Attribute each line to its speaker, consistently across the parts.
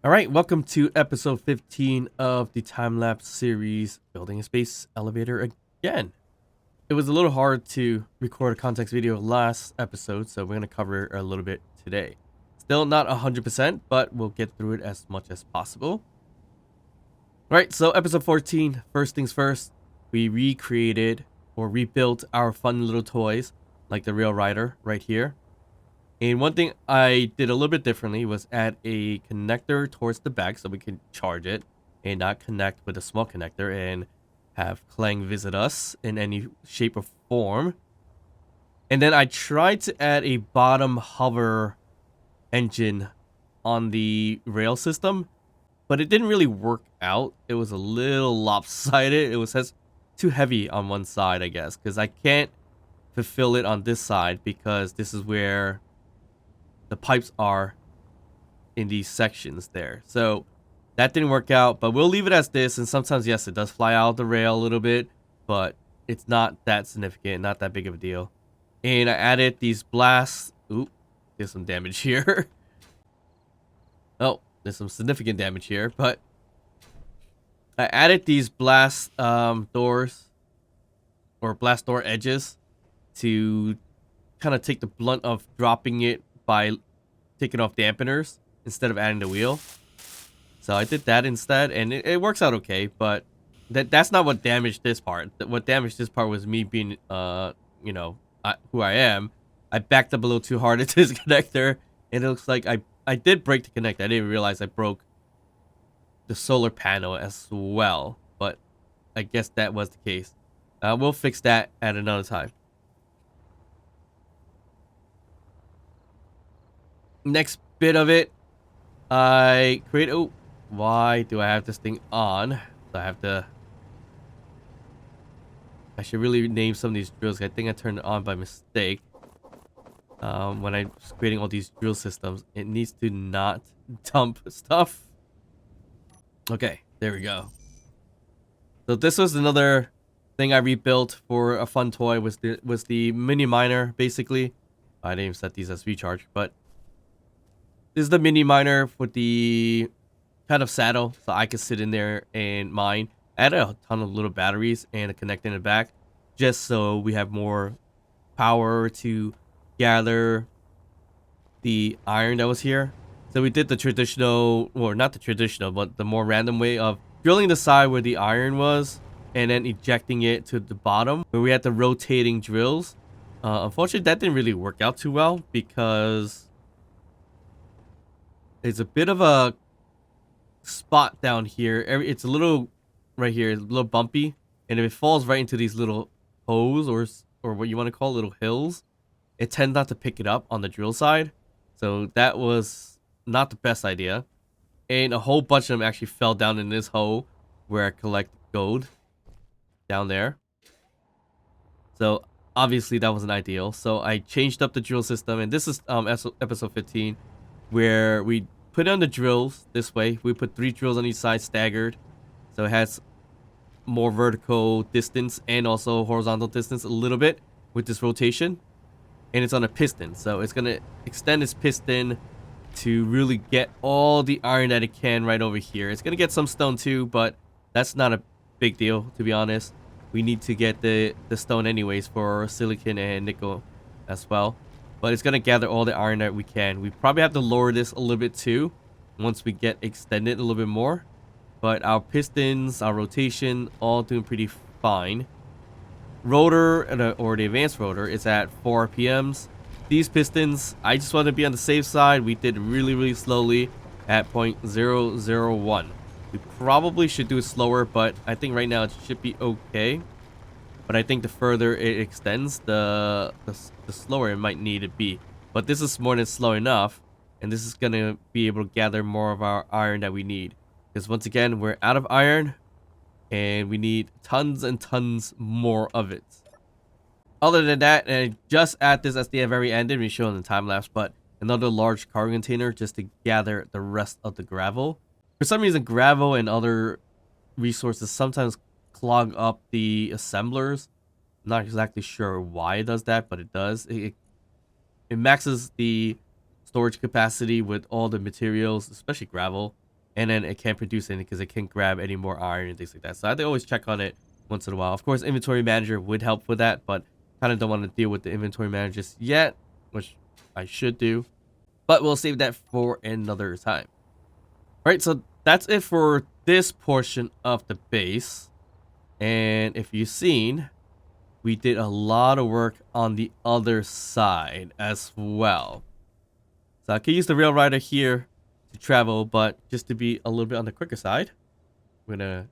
Speaker 1: All right, welcome to episode 15 of the time lapse series, Building a Space Elevator again. It was a little hard to record a context video last episode, so we're going to cover a little bit today. Still not 100%, but we'll get through it as much as possible. All right, so episode 14, first things first, we recreated or rebuilt our fun little toys, like the Rail Rider right here. And one thing I did a little bit differently was add a connector towards the back so we can charge it and not connect with a small connector and have Clang visit us in any shape or form. And then I tried to add a bottom hover engine on the rail system, but it didn't really work out. It was a little lopsided. It was too heavy on one side, I guess, because I can't fulfill it on this side because this is where the pipes are in these sections there. So that didn't work out, but we'll leave it as this. And sometimes, yes, it does fly out the rail a little bit, but it's not that significant, not that big of a deal. And I added these blasts. Oop, there's some damage here. Oh, there's some significant damage here, but I added these blast doors or blast door edges to kind of take the blunt of dropping it by taking off dampeners instead of adding the wheel. So I did that instead, and it works out okay, but that's not what damaged this part. What damaged this part was me being, who I am. I backed up a little too hard into this connector, and it looks like I did break the connector. I didn't realize I broke the solar panel as well, but I guess that was the case. We'll fix that at another time. Next bit of it, I create. Oh, why do I have this thing on? So I should really name some of these drills. I think I turned it on by mistake. When I was creating all these drill systems, it needs to not dump stuff. Okay, there we go. So this was another thing I rebuilt for a fun toy. Was the mini miner basically? I didn't even set these as recharge, but. This is the mini miner with the kind of saddle, so I could sit in there and mine. I added a ton of little batteries and a connector in the back, just so we have more power to gather the iron that was here. So we did the traditional, or not the traditional, but the more random way of drilling the side where the iron was, and then ejecting it to the bottom, where we had the rotating drills. Unfortunately, that didn't really work out too well, because it's a bit of a spot down here. It's a little right here, it's a little bumpy, and if it falls right into these little holes or what you want to call little hills, it tends not to pick it up on the drill side. So that was not the best idea, and a whole bunch of them actually fell down in this hole where I collect gold down there. So obviously that wasn't ideal. So I changed up the drill system, and this is episode 15, where we put on the drills this way. We put 3 drills on each side staggered, so it has more vertical distance and also horizontal distance a little bit with this rotation. And it's on a piston, so it's gonna extend its piston to really get all the iron that it can right over here. It's gonna get some stone too, but that's not a big deal, to be honest. We need to get the stone anyways for silicon and nickel as well. But it's going to gather all the iron that we can. We probably have to lower this a little bit too once we get extended a little bit more. But our pistons, our rotation, all doing pretty fine. Rotor, or the advanced rotor, is at 4 RPMs. These pistons, I just want to be on the safe side. We did really, really slowly at 0.001. We probably should do it slower, but I think right now it should be okay. But I think the further it extends, the slower it might need to be. But this is more than slow enough, and this is going to be able to gather more of our iron that we need. Because once again, we're out of iron, and we need tons and tons more of it. Other than that, and I just add this at the very end, and we show in the time lapse, but another large cargo container just to gather the rest of the gravel. For some reason, gravel and other resources sometimes clog up the assemblers. I'm not exactly sure why it does that, but it does. It maxes the storage capacity with all the materials, especially gravel. and then it can't produce anything because it can't grab any more iron and things like that. So I have to always check on it once in a while. Of course, inventory manager would help with that, but kind of don't want to deal with the inventory manager just yet, which I should do. But we'll save that for another time. All right, so that's it for this portion of the base. And if you've seen, we did a lot of work on the other side as well. So I could use the rail rider here to travel, but just to be a little bit on the quicker side, we're gonna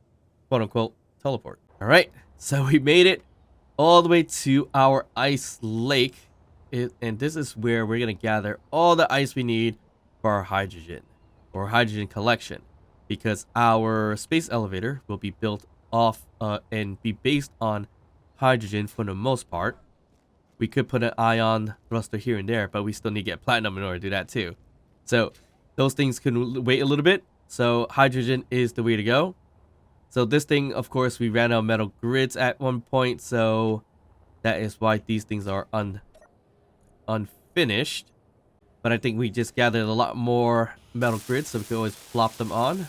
Speaker 1: quote unquote teleport. All right, so we made it all the way to our ice lake, and this is where we're gonna gather all the ice we need for our hydrogen or hydrogen collection, because our space elevator will be built off and be based on hydrogen for the most part. We could put an ion thruster here and there, but we still need to get platinum in order to do that too. So those things can wait a little bit. So hydrogen is the way to go. So this thing, of course, we ran out of metal grids at one point, so that is why these things are unfinished. But I think we just gathered a lot more metal grids, so we can always plop them on.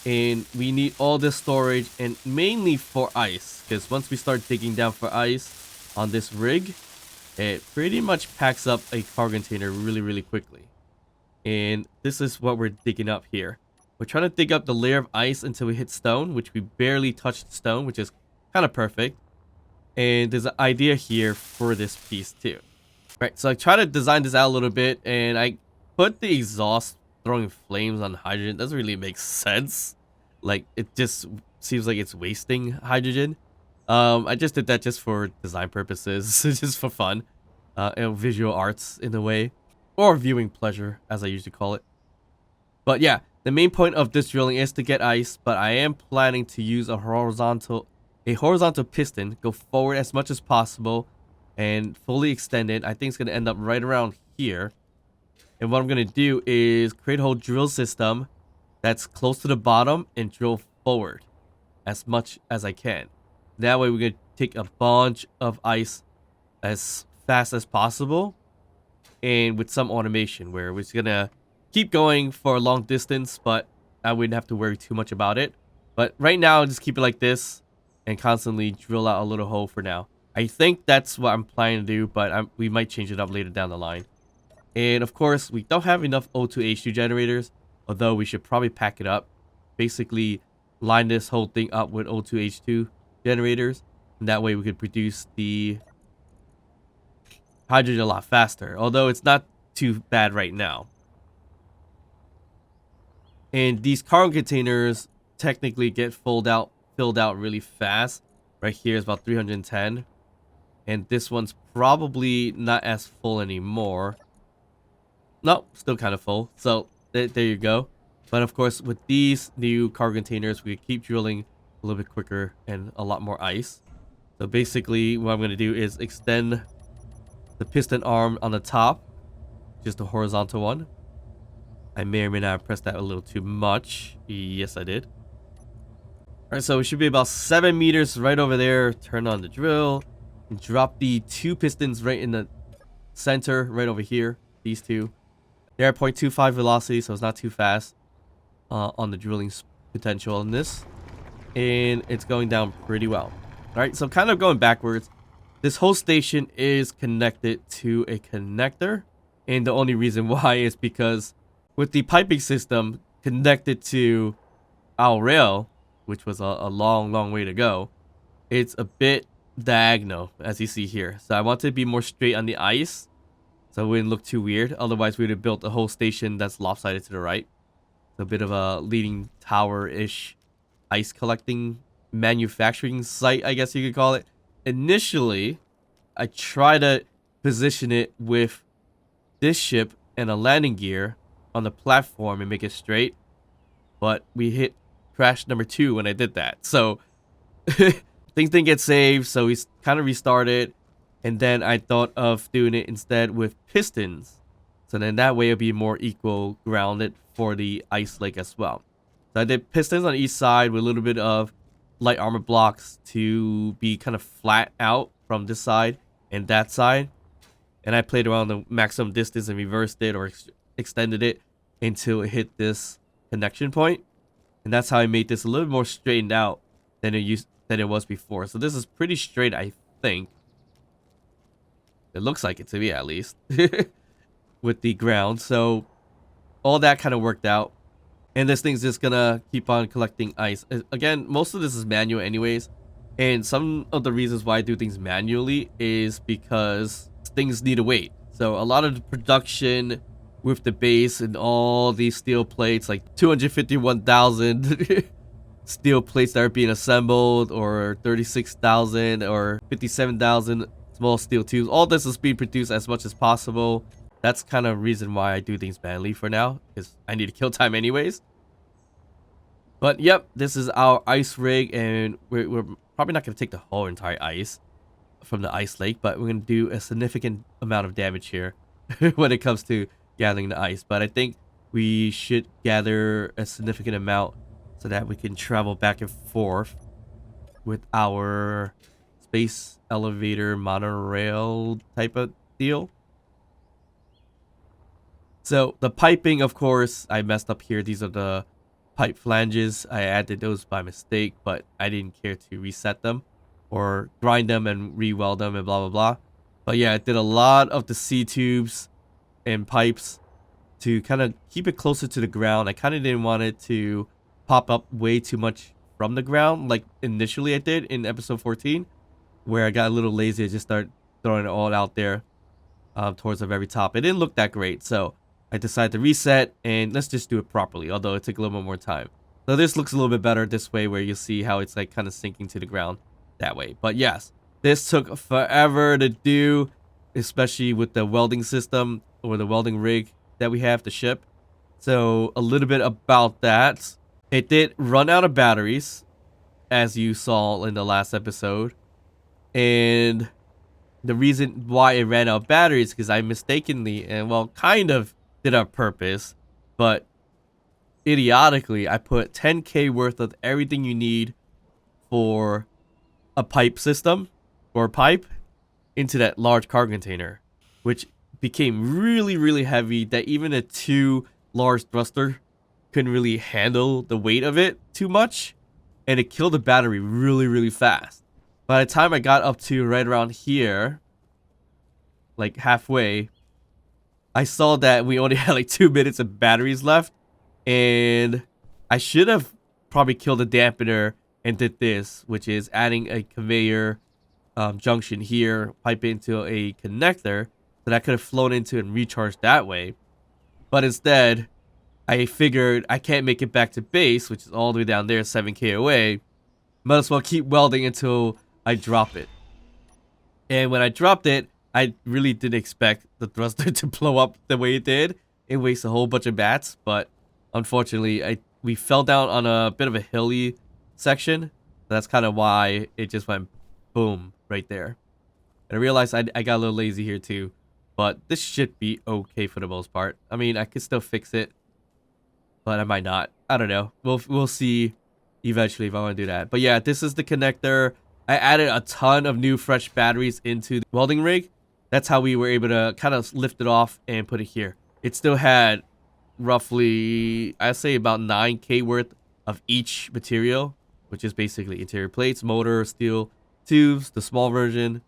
Speaker 1: And we need all this storage, and mainly for ice, because once we start digging down for ice on this rig, it pretty much packs up a cargo container really quickly. And this is what we're digging up here. We're trying to dig up the layer of ice until we hit stone, which we barely touched stone, which is kind of perfect. And there's an idea here for this piece too. Right, so I try to design this out a little bit, and I put the exhaust throwing flames on hydrogen. It doesn't really make sense. Like, it just seems like it's wasting hydrogen. I just did that just for design purposes, just for fun, and visual arts in a way, or viewing pleasure, as I usually call it. But yeah, the main point of this drilling is to get ice, but I am planning to use a horizontal piston, go forward as much as possible, and fully extend it. I think it's going to end up right around here. And what I'm going to do is create a whole drill system that's close to the bottom and drill forward as much as I can. That way we're going to take a bunch of ice as fast as possible, and with some automation where we're just going to keep going for a long distance, but I wouldn't have to worry too much about it. But right now, just keep it like this and constantly drill out a little hole for now. I think that's what I'm planning to do, but we might change it up later down the line. And of course, we don't have enough O2H2 generators, although we should probably pack it up. Basically, line this whole thing up with O2H2 generators, and that way we could produce the hydrogen a lot faster, although it's not too bad right now. And these cargo containers technically get filled out really fast. Right here is about 310, and this one's probably not as full anymore. No, still kind of full. So there you go. But of course, with these new cargo containers, we keep drilling a little bit quicker and a lot more ice. So basically, what I'm going to do is extend the piston arm on the top, just the horizontal one. I may or may not have pressed that a little too much. Yes, I did. Alright, so we should be about 7 meters right over there. Turn on the drill. And drop the 2 pistons right in the center, right over here. These two. They're at 0.25 velocity, so it's not too fast on the drilling potential on this. And it's going down pretty well. Alright, so kind of going backwards. This whole station is connected to a connector. And the only reason why is because with the piping system connected to our rail, which was a long way to go, it's a bit diagonal, as you see here. So I want it to be more straight on the ice, so it wouldn't look too weird. Otherwise, we would have built a whole station that's lopsided to the right. So a bit of a leaning tower-ish ice collecting manufacturing site, I guess you could call it. Initially, I tried to position it with this ship and a landing gear on the platform and make it straight, but we hit crash number 2 when I did that. So things didn't get saved, so we kind of restarted, and then I thought of doing it instead with pistons, so then that way it'll be more equal grounded for the ice lake as well. So I did pistons on each side with a little bit of light armor blocks to be kind of flat out from this side and that side, and I played around the maximum distance and reversed it or extended it until it hit this connection point, and that's how I made this a little more straightened out than it was before. So this is pretty straight, I think. It looks like it to me, at least, with the ground. So all that kind of worked out. And this thing's just gonna keep on collecting ice. Again, most of this is manual anyways. And some of the reasons why I do things manually is because things need to wait. So a lot of the production with the base and all these steel plates, like 251,000 steel plates that are being assembled, or 36,000 or 57,000 small steel tubes. All this is being produced as much as possible. That's kind of reason why I do things manually for now, because I need to kill time anyways. But yep, this is our ice rig, and we're probably not going to take the whole entire ice from the ice lake, but we're going to do a significant amount of damage here when it comes to gathering the ice. But I think we should gather a significant amount so that we can travel back and forth with our space elevator monorail type of deal. So the piping, of course, I messed up here. These are the pipe flanges. I added those by mistake, but I didn't care to reset them or grind them and re-weld them and blah blah blah. But yeah, I did a lot of the C-tubes and pipes to kind of keep it closer to the ground. I kind of didn't want it to pop up way too much from the ground like initially I did in episode 14, where I got a little lazy. I just started throwing it all out there towards the very top. It didn't look that great, so I decided to reset and let's just do it properly, although it took a little bit more time. So this looks a little bit better this way, where you see how it's like kind of sinking to the ground that way. But yes, this took forever to do, especially with the welding system or the welding rig that we have to ship. So a little bit about that. It did run out of batteries, as you saw in the last episode. And the reason why it ran out of batteries is because I mistakenly, and well, kind of did on purpose, but idiotically, I put 10k worth of everything you need for a pipe system or pipe into that large cargo container, which became really, really heavy that even a 2 large thruster couldn't really handle the weight of it too much, and it killed the battery really, really fast. By the time I got up to right around here, like halfway, I saw that we only had like 2 minutes of batteries left, and I should have probably killed the dampener and did this, which is adding a conveyor junction here, pipe into a connector, that I could have flown into and recharged that way. But instead, I figured I can't make it back to base, which is all the way down there, 7k away. Might as well keep welding until I drop it. And when I dropped it, I really didn't expect the thruster to blow up the way it did. It wastes a whole bunch of bats, but unfortunately, we fell down on a bit of a hilly section. That's kind of why it just went boom right there. And I realized I got a little lazy here too, but this should be okay for the most part. I mean, I could still fix it, but I might not. I don't know. We'll see eventually if I want to do that. But yeah, this is the connector. I added a ton of new fresh batteries into the welding rig. That's how we were able to kind of lift it off and put it here. It still had roughly, I'd say about 9k worth of each material, which is basically interior plates, motor, steel tubes, the small version,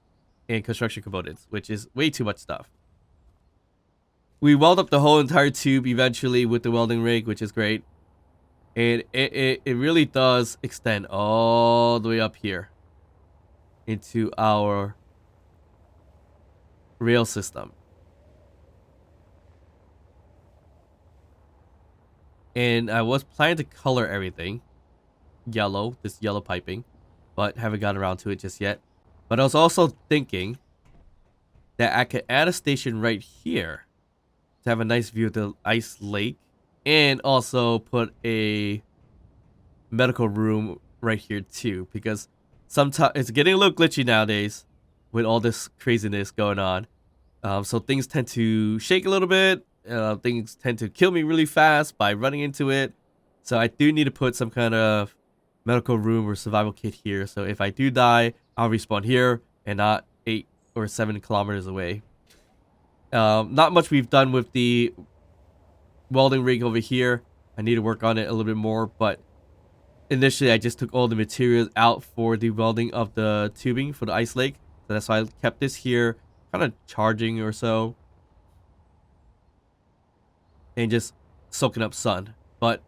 Speaker 1: and construction components, which is way too much stuff. We weld up the whole entire tube eventually with the welding rig, which is great. And it really does extend all the way up here into our rail system. And I was planning to color everything yellow, this yellow piping, but haven't gotten around to it just yet. But I was also thinking that I could add a station right here to have a nice view of the ice lake, and also put a medical room right here too, because sometimes it's getting a little glitchy nowadays with all this craziness going on. So things tend to shake a little bit. Things tend to kill me really fast by running into it. So I do need to put some kind of medical room or survival kit here. So if I do die, I'll respawn here and not 8 or 7 kilometers away. Not much we've done with the welding rig over here. I need to work on it a little bit more, but initially I just took all the materials out for the welding of the tubing for the ice lake. So that's why I kept this here, kind of charging or so, and just soaking up sun. But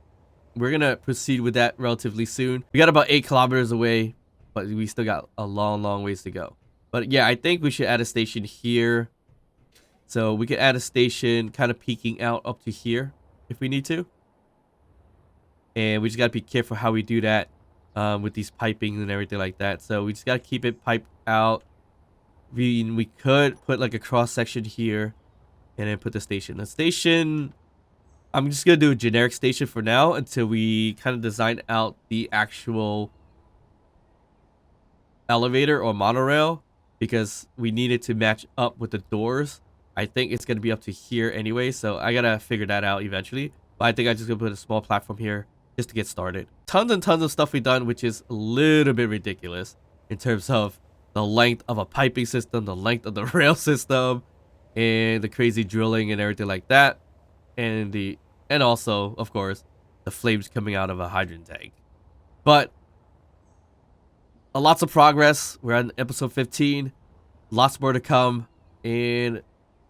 Speaker 1: we're gonna proceed with that relatively soon. We got about 8 kilometers away, but we still got a long ways to go. But yeah, I think we should add a station here. So we could add a station kind of peeking out up to here if we need to. And we just got to be careful how we do that with these pipings and everything like that. So we just got to keep it piped out. We could put like a cross section here and then put the station. The station, I'm just going to do a generic station for now until we kind of design out the actual elevator or monorail, because we need it to match up with the doors. I think it's going to be up to here anyway, so I got to figure that out eventually. But I think I'm just going to put a small platform here just to get started. Tons and tons of stuff we've done, which is a little bit ridiculous in terms of the length of a piping system, the length of the rail system, and the crazy drilling and everything like that. And also, of course, the flames coming out of a hydrogen tank. But lots of progress. We're on episode 15. Lots more to come. And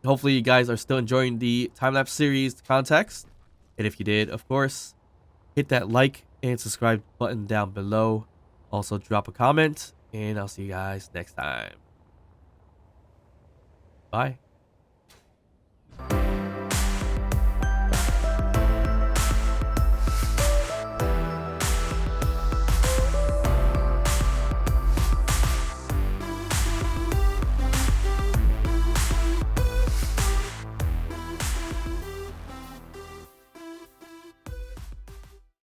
Speaker 1: hopefully you guys are still enjoying the time-lapse series context. And if you did, of course, hit that like and subscribe button down below. Also drop a comment, and I'll see you guys next time. Bye.